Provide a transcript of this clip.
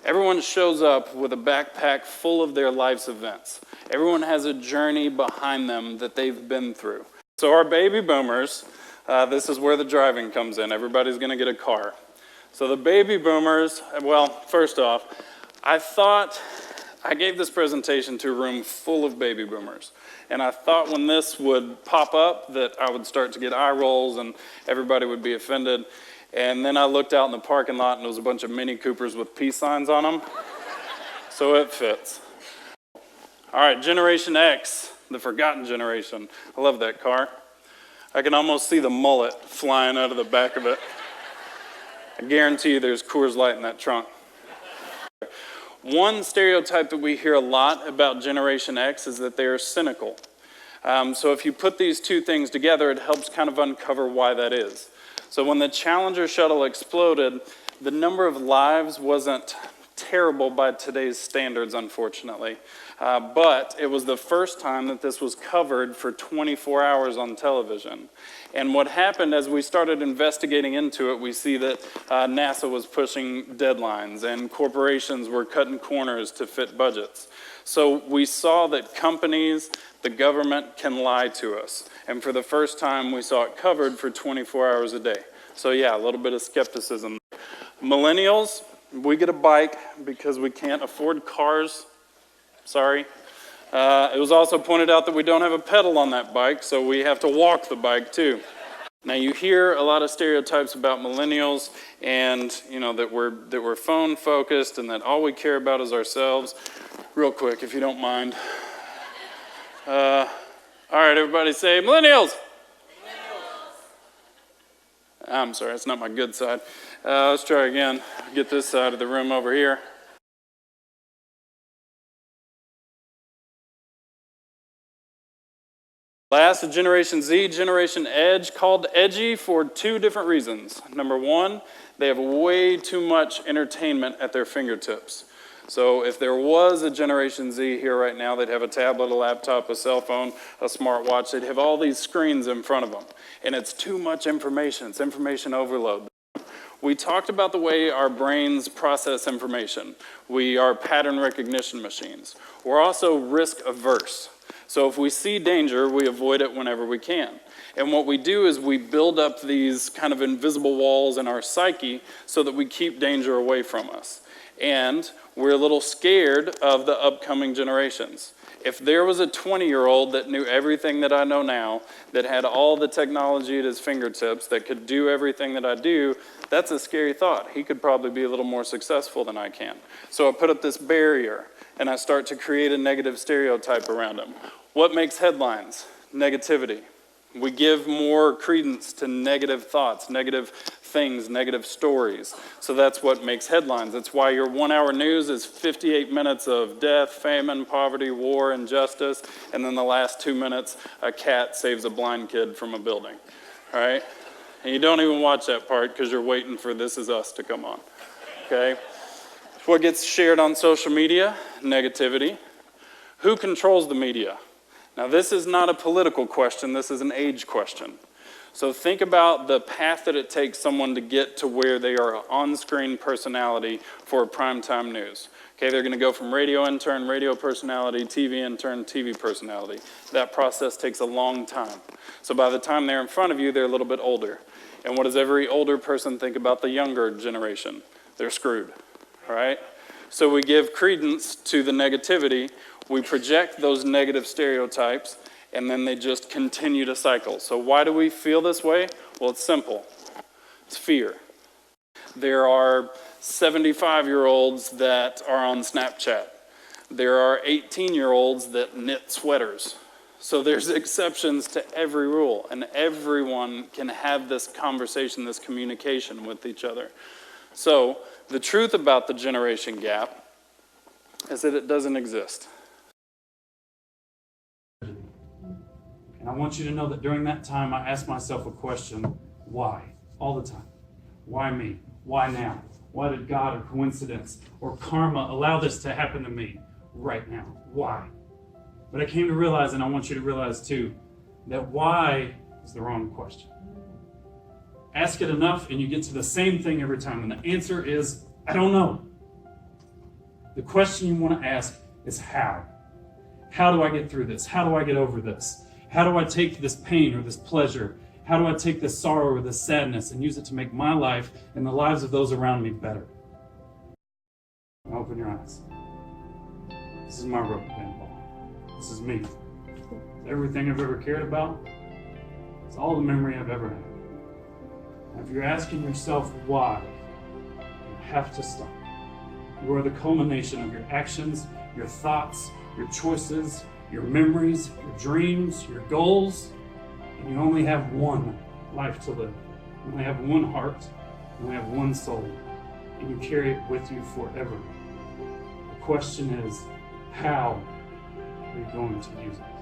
Everyone shows up with a backpack full of their life's events. Everyone has a journey behind them that they've been through. So our baby boomers, this is where the driving comes in. Everybody's going to get a car. So the baby boomers, well, first off, I gave this presentation to a room full of baby boomers. And I thought when this would pop up that I would start to get eye rolls and everybody would be offended. And then I looked out in the parking lot and there was a bunch of Mini Coopers with peace signs on them. So it fits. All right, Generation X, the forgotten generation. I love that car. I can almost see the mullet flying out of the back of it. I guarantee you there's Coors Light in that trunk. One stereotype that we hear a lot about Generation X is that they are cynical. So if you put these two things together, it helps kind of uncover why that is. So when the Challenger shuttle exploded, the number of lives wasn't terrible by today's standards, unfortunately. But it was the first time that this was covered for 24 hours on television. And what happened as we started investigating into it, we see that NASA was pushing deadlines and corporations were cutting corners to fit budgets. So we saw that companies, the government can lie to us. And for the first time, we saw it covered for 24 hours a day. So yeah, a little bit of skepticism. Millennials, we get a bike because we can't afford cars. Sorry. It was also pointed out that we don't have a pedal on that bike, so we have to walk the bike too. Now you hear a lot of stereotypes about millennials and that we're phone focused and that all we care about is ourselves. Real quick, if you don't mind. All right, everybody say millennials. I'm sorry, it's not my good side. Let's try again. Get this side of the room over here. Last, Generation Z, Generation Edge, called edgy for two different reasons. Number one, they have way too much entertainment at their fingertips. So if there was a Generation Z here right now, they'd have a tablet, a laptop, a cell phone, a smartwatch. They'd have all these screens in front of them. And it's too much information. It's information overload. We talked about the way our brains process information. We are pattern recognition machines. We're also risk averse. So if we see danger, we avoid it whenever we can. And what we do is we build up these kind of invisible walls in our psyche so that we keep danger away from us. And we're a little scared of the upcoming generations. If there was a 20-year-old that knew everything that I know now, that had all the technology at his fingertips, that could do everything that I do, that's a scary thought. He could probably be a little more successful than I can. So I put up this barrier, and I start to create a negative stereotype around him. What makes headlines? Negativity. We give more credence to negative thoughts, negative things, negative stories. So that's what makes headlines. That's why your 1 hour news is 58 minutes of death, famine, poverty, war, injustice, and then the last 2 minutes, a cat saves a blind kid from a building. All right? And you don't even watch that part because you're waiting for This Is Us to come on. Okay? What gets shared on social media? Negativity. Who controls the media? Now, this is not a political question, this is an age question. So think about the path that it takes someone to get to where they are an on-screen personality for primetime news. Okay, they're going to go from radio intern, radio personality, TV intern, TV personality. That process takes a long time. So by the time they're in front of you, they're a little bit older. And what does every older person think about the younger generation? They're screwed, all right? So we give credence to the negativity. We project those negative stereotypes, and then they just continue to cycle. So why do we feel this way? Well, it's simple. It's fear. There are 75-year-olds that are on Snapchat. There are 18-year-olds that knit sweaters. So there's exceptions to every rule, and everyone can have this conversation, this communication with each other. So the truth about the generation gap is that it doesn't exist. And I want you to know that during that time, I asked myself a question, why? All the time. Why me? Why now? Why did God or coincidence or karma allow this to happen to me right now? Why? But I came to realize, and I want you to realize too, that why is the wrong question. Ask it enough and you get to the same thing every time. And the answer is, I don't know. The question you want to ask is how? How do I get through this? How do I get over this? How do I take this pain or this pleasure? How do I take this sorrow or this sadness and use it to make my life and the lives of those around me better? Now open your eyes. This is my rubber band ball. This is me. Everything I've ever cared about. It's all the memory I've ever had. Now, if you're asking yourself why, you have to stop. You are the culmination of your actions, your thoughts, your choices, your memories, your dreams, your goals, and you only have one life to live. You only have one heart, you only have one soul, and you carry it with you forever. The question is, how are you going to use it?